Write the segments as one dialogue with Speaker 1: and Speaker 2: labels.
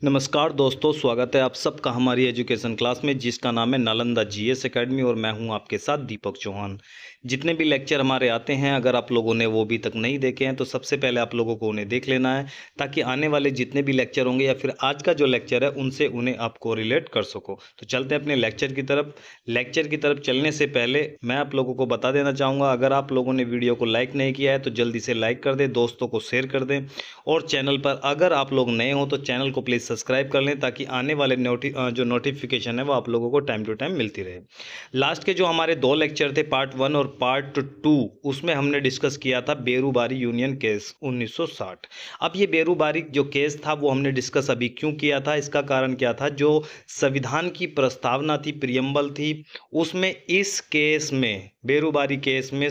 Speaker 1: नमस्कार दोस्तों, स्वागत है आप सबका हमारी एजुकेशन क्लास में जिसका नाम है नालंदा जीएस एकेडमी और मैं हूं आपके साथ दीपक चौहान। जितने भी लेक्चर हमारे आते हैं, अगर आप लोगों ने वो अभी तक नहीं देखे हैं तो सबसे पहले आप लोगों को उन्हें देख लेना है ताकि आने वाले जितने भी लेक्चर होंगे या फिर आज का जो लेक्चर है उनसे उन्हें आपको रिलेट कर सको। तो चलते हैं अपने लेक्चर की तरफ। लेक्चर की तरफ चलने से पहले मैं आप लोगों को बता देना चाहूँगा, अगर आप लोगों ने वीडियो को लाइक नहीं किया है तो जल्दी से लाइक कर दें, दोस्तों को शेयर कर दें और चैनल पर अगर आप लोग नए हो तो चैनल को प्लीज़ सब्सक्राइब कर लें ताकि आने वाले जो नोटिफिकेशन है वो आप लोगों को टाइम टू टाइम मिलती रहे। लास्ट के जो हमारे 2 लेक्चर थे, पार्ट 1 और पार्ट 2, उसमें हमने डिस्कस किया था बेरूबारी यूनियन केस 1960। अब ये बेरूबारी जो केस था वो हमने डिस्कस अभी क्यों किया था, इसका कारण क्या था, जो संविधान की प्रस्तावना थी, प्रियम्बल थी, उसमें इस केस में बेरूबारी केस में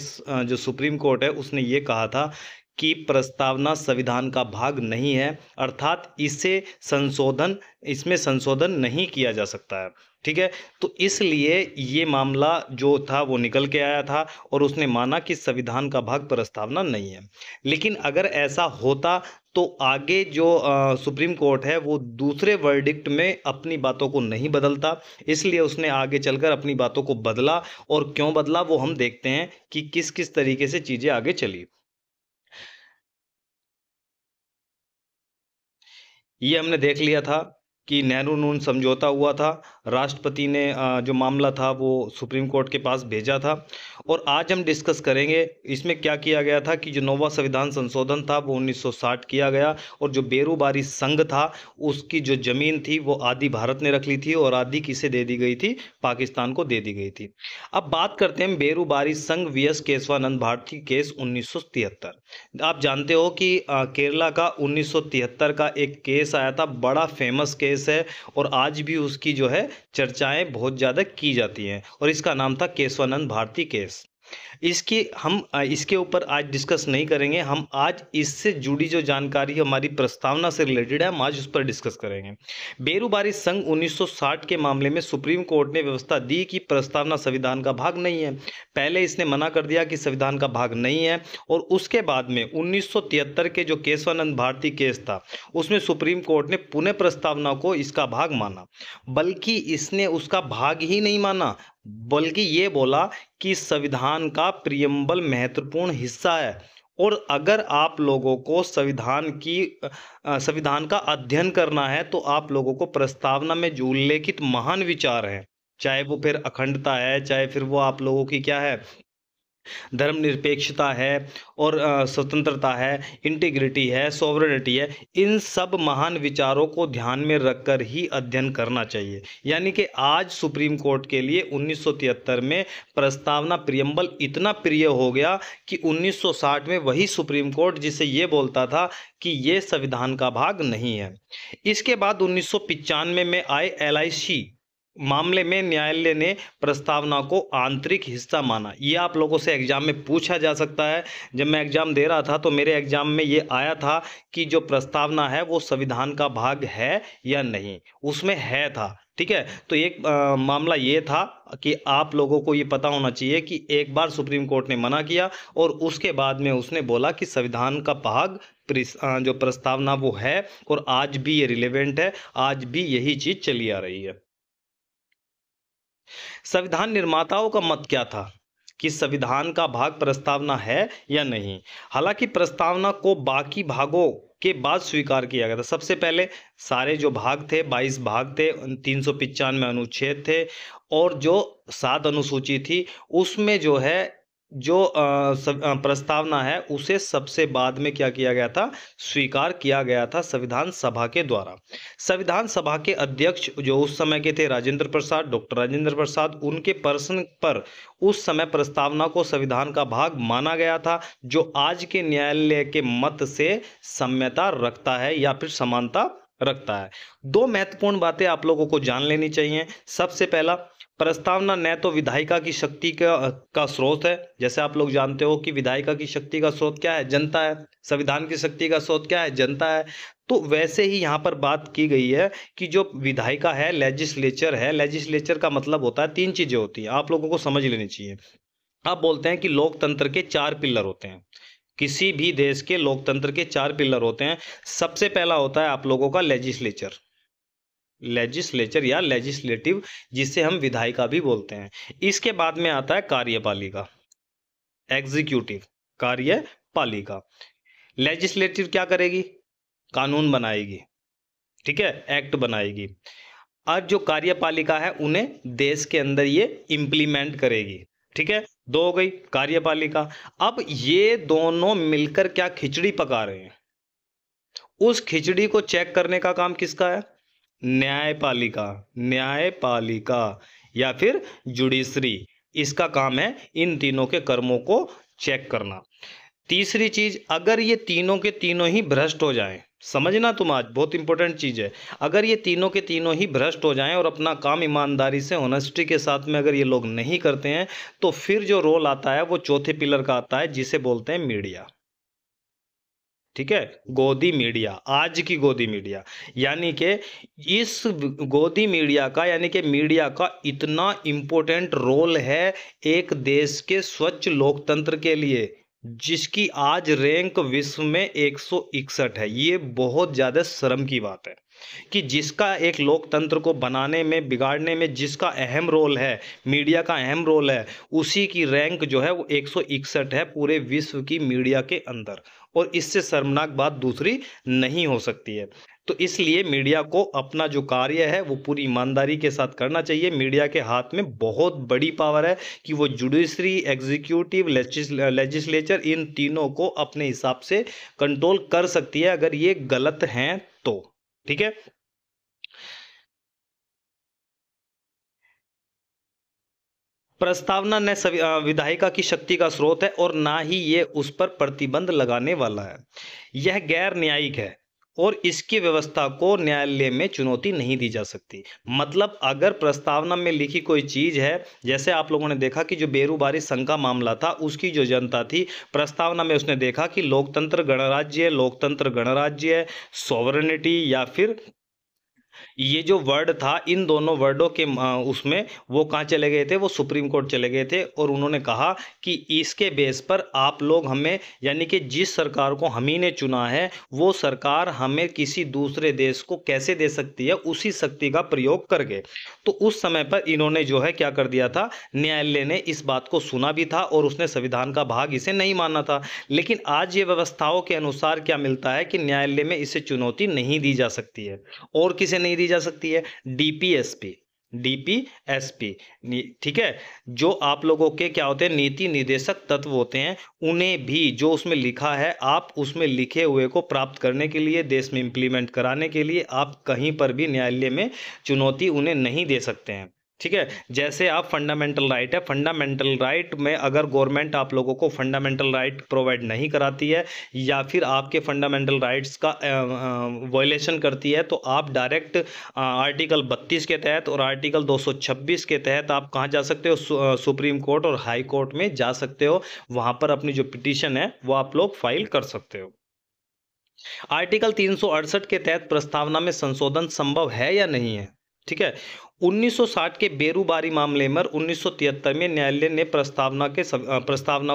Speaker 1: जो सुप्रीम कोर्ट है उसने ये कहा था कि प्रस्तावना संविधान का भाग नहीं है, अर्थात इसमें संशोधन नहीं किया जा सकता है। ठीक है, तो इसलिए ये मामला जो था वो निकल के आया था और उसने माना कि संविधान का भाग प्रस्तावना नहीं है। लेकिन अगर ऐसा होता तो आगे जो सुप्रीम कोर्ट है वो दूसरे वर्डिक्ट में अपनी बातों को नहीं बदलता, इसलिए उसने आगे चलकर अपनी बातों को बदला। और क्यों बदला वो हम देखते हैं कि किस किस तरीके से चीज़ें आगे चली। ये हमने देख लिया था कि नेहरू नून समझौता हुआ था, राष्ट्रपति ने जो मामला था वो सुप्रीम कोर्ट के पास भेजा था। और आज हम डिस्कस करेंगे इसमें क्या किया गया था कि जो 9वां संविधान संशोधन था वो 1960 किया गया और जो बेरूबारी संघ था उसकी जो ज़मीन थी वो आधी भारत ने रख ली थी और आधी किसे दे दी गई थी, पाकिस्तान को दे दी गई थी। अब बात करते हैं बेरूबारी संघ वीएस केशवानंद भारती केस 1973। आप जानते हो कि केरला का 1973 का एक केस आया था, बड़ा फेमस केस है और आज भी उसकी जो है चर्चाएं बहुत ज़्यादा की जाती हैं और इसका नाम था केशवानंद भारती केस। इसके ऊपर आज डिस्कस नहीं करेंगे, हम आज इससे जुड़ी जो जानकारी हमारी प्रस्तावना से रिलेटेड है हम आज उस पर डिस्कस करेंगे। बेरूबारी संघ 1960 के मामले में सुप्रीम कोर्ट ने व्यवस्था दी कि प्रस्तावना संविधान का भाग नहीं है। पहले इसने मना कर दिया कि संविधान का भाग नहीं है और उसके बाद में 1973 के जो केशवानंद भारती केस था उसमें सुप्रीम कोर्ट ने पुनः प्रस्तावना को इसका भाग माना, बल्कि इसने उसका भाग ही नहीं माना बल्कि ये बोला कि संविधान का प्रियम्बल महत्वपूर्ण हिस्सा है और अगर आप लोगों को संविधान का अध्ययन करना है तो आप लोगों को प्रस्तावना में जो उल्लेखित महान विचार हैं, चाहे वो फिर अखंडता है, चाहे फिर वो आप लोगों की क्या है, धर्मनिरपेक्षता है और स्वतंत्रता है, इंटीग्रिटी है, सॉवरेनिटी है, इन सब महान विचारों को ध्यान में रखकर ही अध्ययन करना चाहिए। यानी कि आज सुप्रीम कोर्ट के लिए 1973 में प्रस्तावना प्रियम्बल इतना प्रिय हो गया कि 1960 में वही सुप्रीम कोर्ट जिसे ये बोलता था कि ये संविधान का भाग नहीं है। इसके बाद 1995 में आए LIC मामले में न्यायालय ने प्रस्तावना को आंतरिक हिस्सा माना। ये आप लोगों से एग्जाम में पूछा जा सकता है। जब मैं एग्जाम दे रहा था तो मेरे एग्जाम में ये आया था कि जो प्रस्तावना है वो संविधान का भाग है या नहीं, उसमें है था। ठीक है, तो एक मामला ये था कि आप लोगों को ये पता होना चाहिए कि एक बार सुप्रीम कोर्ट ने मना किया और उसके बाद में उसने बोला कि संविधान का भाग जो प्रस्तावना वो है और आज भी ये रिलेवेंट है, आज भी यही चीज़ चली आ रही है। संविधान निर्माताओं का मत क्या था कि संविधान का भाग प्रस्तावना है या नहीं। हालांकि प्रस्तावना को बाकी भागों के बाद स्वीकार किया गया था। सबसे पहले सारे जो भाग थे 22 भाग थे, 395 अनुच्छेद थे और जो 7 अनुसूची थी उसमें जो है प्रस्तावना है उसे सबसे बाद में क्या किया गया था, स्वीकार किया गया था संविधान सभा के द्वारा। संविधान सभा के अध्यक्ष जो उस समय के थे राजेंद्र प्रसाद, डॉक्टर राजेंद्र प्रसाद, उनके प्रश्न पर उस समय प्रस्तावना को संविधान का भाग माना गया था जो आज के न्यायालय के मत से साम्यता रखता है या फिर समानता रखता है। 2 महत्वपूर्ण बातें आप लोगों को जान लेनी चाहिए। सबसे पहला, प्रस्तावना न तो विधायिका की शक्ति का स्रोत है, जैसे आप लोग जानते हो कि विधायिका की शक्ति का स्रोत क्या है, जनता है। संविधान की शक्ति का स्रोत क्या है, जनता है। तो वैसे ही यहाँ पर बात की गई है कि जो विधायिका है, लेजिस्लेचर है, लेजिस्लेचर का मतलब होता है 3 चीजें होती हैं, आप लोगों को समझ लेनी चाहिए। आप बोलते हैं कि लोकतंत्र के 4 पिलर होते हैं, किसी भी देश के लोकतंत्र के 4 पिलर होते हैं। सबसे पहला होता है आप लोगों का लेजिस्लेचर, लेजिस्लेचर या लेजिस्लेटिव, जिसे हम विधायिका भी बोलते हैं। इसके बाद में आता है कार्यपालिका, एग्जीक्यूटिव, कार्यपालिका। लेजिस्लेटिव क्या करेगी? कानून बनाएगी, ठीक है, एक्ट बनाएगी। अब जो कार्यपालिका है उन्हें देश के अंदर ये इम्प्लीमेंट करेगी, ठीक है। दो हो गई कार्यपालिका। अब ये दोनों मिलकर क्या खिचड़ी पका रहे हैं, उस खिचड़ी को चेक करने का काम किसका है? न्यायपालिका, न्यायपालिका या फिर जुडिशरी, इसका काम है इन तीनों के कर्मों को चेक करना। तीसरी चीज, अगर ये तीनों के तीनों ही भ्रष्ट हो जाएं, समझना तुम, आज बहुत इंपॉर्टेंट चीज है, अगर ये तीनों के तीनों ही भ्रष्ट हो जाएं और अपना काम ईमानदारी से, ऑनेस्टी के साथ में अगर ये लोग नहीं करते हैं, तो फिर जो रोल आता है वो चौथे पिलर का आता है, जिसे बोलते हैं मीडिया, ठीक है। गोदी मीडिया, आज की गोदी मीडिया, यानी कि इस गोदी मीडिया का, यानी कि मीडिया का इतना इंपॉर्टेंट रोल है एक देश के स्वच्छ लोकतंत्र के लिए, जिसकी आज रैंक विश्व में 161 है। ये बहुत ज़्यादा शर्म की बात है कि जिसका एक लोकतंत्र को बनाने में, बिगाड़ने में जिसका अहम रोल है, मीडिया का अहम रोल है, उसी की रैंक जो है वो 161 है पूरे विश्व की मीडिया के अंदर। और इससे शर्मनाक बात दूसरी नहीं हो सकती है। तो इसलिए मीडिया को अपना जो कार्य है वो पूरी ईमानदारी के साथ करना चाहिए। मीडिया के हाथ में बहुत बड़ी पावर है कि वो जुडिशरी, एग्जीक्यूटिव, लेजिस्लेचर, इन तीनों को अपने हिसाब से कंट्रोल कर सकती है अगर ये गलत हैं तो, ठीक है। प्रस्तावना न विधायिका की शक्ति का स्रोत है और ना ही ये उस पर प्रतिबंध लगाने वाला है। यह गैर न्यायिक है और इसकी व्यवस्था को न्यायालय में चुनौती नहीं दी जा सकती। मतलब अगर प्रस्तावना में लिखी कोई चीज है, जैसे आप लोगों ने देखा कि जो बेरूबारी संघ का मामला था, उसकी जो जनता थी, प्रस्तावना में उसने देखा कि लोकतंत्र गणराज्य है, लोकतंत्र गणराज्य है, सॉवरेनिटी, या फिर ये जो वर्ड था, इन दोनों वर्डों के उसमें वो कहाँ चले गए थे? वो सुप्रीम कोर्ट चले गए थे और उन्होंने कहा कि इसके बेस पर आप लोग हमें, यानी कि जिस सरकार को हम ही ने चुना है, वो सरकार हमें किसी दूसरे देश को कैसे दे सकती है, उसी शक्ति का प्रयोग करके। तो उस समय पर इन्होंने जो है क्या कर दिया था, न्यायालय ने इस बात को सुना भी था और उसने संविधान का भाग इसे नहीं माना था। लेकिन आज ये व्यवस्थाओं के अनुसार क्या मिलता है कि न्यायालय में इसे चुनौती नहीं दी जा सकती है। और किसे नहीं दी जा सकती है? डीपीएसपी, डीपीएसपी, ठीक है। जो आप लोगों के क्या होते हैं, नीति निर्देशक तत्व होते हैं, उन्हें भी जो उसमें लिखा है, आप उसमें लिखे हुए को प्राप्त करने के लिए, देश में इंप्लीमेंट कराने के लिए आप कहीं पर भी न्यायालय में चुनौती उन्हें नहीं दे सकते हैं, ठीक है। जैसे आप फंडामेंटल राइट है, फंडामेंटल राइट में अगर गवर्नमेंट आप लोगों को फंडामेंटल राइट प्रोवाइड नहीं कराती है या फिर आपके फंडामेंटल राइट्स का वायलेशन करती है, तो आप डायरेक्ट आर्टिकल 32 के तहत और आर्टिकल 226 के तहत आप कहाँ जा सकते हो? सुप्रीम कोर्ट और हाई कोर्ट में जा सकते हो। वहाँ पर अपनी जो पिटीशन है वो आप लोग फाइल कर सकते हो। आर्टिकल 368 के तहत प्रस्तावना में संशोधन संभव है या नहीं है, ठीक है। 1960 के बेरूबारी मामले में 1973 में न्यायालय ने प्रस्तावना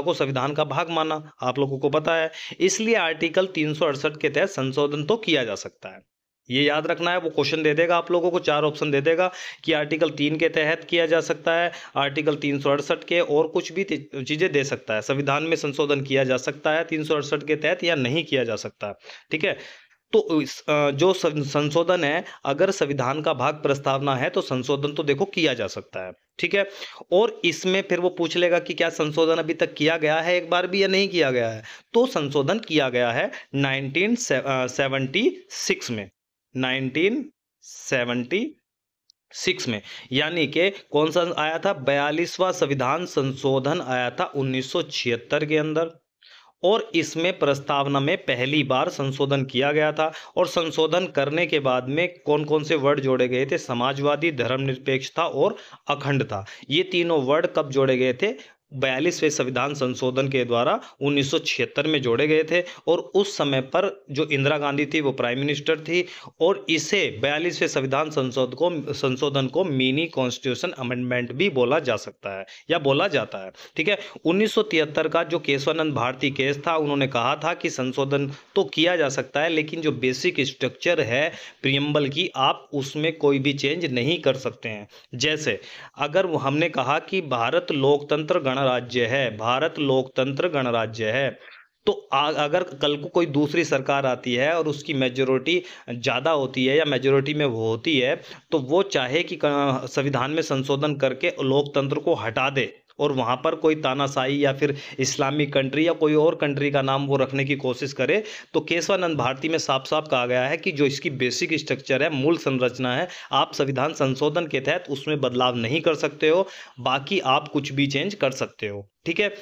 Speaker 1: को संविधान का भाग माना, आप लोगों को पता है। इसलिए आर्टिकल 368 के तहत संशोधन तो किया जा सकता है। ये याद रखना है, वो क्वेश्चन दे देगा आप लोगों को, 4 ऑप्शन दे देगा कि आर्टिकल 3 के तहत किया जा सकता है, आर्टिकल 368 के, और कुछ भी चीज़ें दे सकता है। संविधान में संशोधन किया जा सकता है 368 के तहत या नहीं किया जा सकता, ठीक है। तो जो संशोधन है, अगर संविधान का भाग प्रस्तावना है तो संशोधन तो देखो किया जा सकता है, ठीक है। और इसमें फिर वो पूछ लेगा कि क्या संशोधन अभी तक किया गया है एक बार भी या नहीं किया गया है? तो संशोधन किया गया है 1976 में, 1976 में, यानी कि कौन सा आया था? 42वां संविधान संशोधन आया था 1976 के अंदर। और इसमें प्रस्तावना में पहली बार संशोधन किया गया था। और संशोधन करने के बाद में कौन कौन से वर्ड जोड़े गए थे? समाजवादी, धर्मनिरपेक्षता और अखंडता। ये तीनों वर्ड कब जोड़े गए थे? 42वें संविधान संशोधन के द्वारा 1976 में जोड़े गए थे और उस समय पर जो इंदिरा गांधी थी वो प्राइम मिनिस्टर थी और इसे 42वें संशोधन को मिनी कॉन्स्टिट्यूशन अमेंडमेंट भी बोला जा सकता है या बोला जाता है। ठीक है, 1973 का जो केशवानंद भारती केस था, उन्होंने कहा था कि संशोधन तो किया जा सकता है लेकिन जो बेसिक स्ट्रक्चर है प्रियम्बल की, आप उसमें कोई भी चेंज नहीं कर सकते हैं। जैसे अगर हमने कहा कि भारत लोकतंत्र गणराज्य है, भारत लोकतंत्र गणराज्य है, तो अगर कल को कोई दूसरी सरकार आती है और उसकी मेजोरिटी ज़्यादा होती है या मेजोरिटी में वो होती है, तो वो चाहे कि संविधान में संशोधन करके लोकतंत्र को हटा दे और वहाँ पर कोई तानाशाही या फिर इस्लामिक कंट्री या कोई और कंट्री का नाम वो रखने की कोशिश करे, तो केशवानंद भारती में साफ साफ कहा गया है कि जो इसकी बेसिक स्ट्रक्चर है, मूल संरचना है, आप संविधान संशोधन के तहत उसमें बदलाव नहीं कर सकते हो, बाकी आप कुछ भी चेंज कर सकते हो। ठीक है,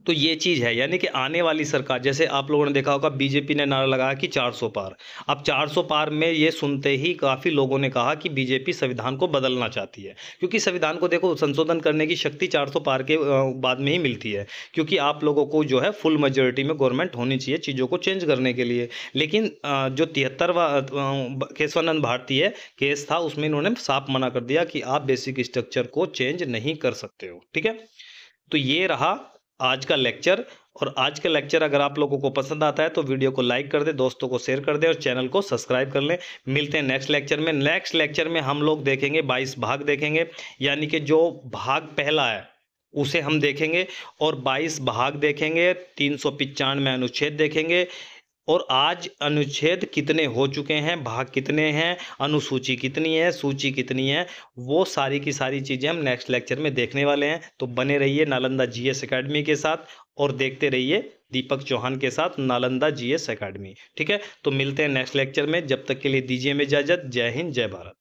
Speaker 1: तो ये चीज़ है, यानी कि आने वाली सरकार, जैसे आप लोगों ने देखा होगा बीजेपी ने नारा लगाया कि 400 पार। अब 400 पार में ये सुनते ही काफ़ी लोगों ने कहा कि बीजेपी संविधान को बदलना चाहती है, क्योंकि संविधान को देखो संशोधन करने की शक्ति 400 पार के बाद में ही मिलती है, क्योंकि आप लोगों को जो है फुल मेजोरिटी में गवर्नमेंट होनी चाहिए चीज़ों को चेंज करने के लिए। लेकिन जो 73वां केशवानंद भारतीय केस था उसमें इन्होंने साफ मना कर दिया कि आप बेसिक स्ट्रक्चर को चेंज नहीं कर सकते हो। ठीक है, तो ये रहा आज का लेक्चर। और आज का लेक्चर अगर आप लोगों को पसंद आता है तो वीडियो को लाइक कर दे, दोस्तों को शेयर कर दे और चैनल को सब्सक्राइब कर लें। मिलते हैं नेक्स्ट लेक्चर में। नेक्स्ट लेक्चर में हम लोग देखेंगे 22 भाग देखेंगे, यानी कि जो भाग पहला है उसे हम देखेंगे और 22 भाग देखेंगे, 395 अनुच्छेद देखेंगे और आज अनुच्छेद कितने हो चुके हैं, भाग कितने हैं, अनुसूची कितनी है, सूची कितनी है, वो सारी की सारी चीज़ें हम नेक्स्ट लेक्चर में देखने वाले हैं। तो बने रहिए नालंदा जीएस एकेडमी के साथ और देखते रहिए दीपक चौहान के साथ नालंदा जीएस एकेडमी। ठीक है, तो मिलते हैं नेक्स्ट लेक्चर में। जब तक के लिए दीजिए हमें इजाज़त। जय हिंद, जय भारत।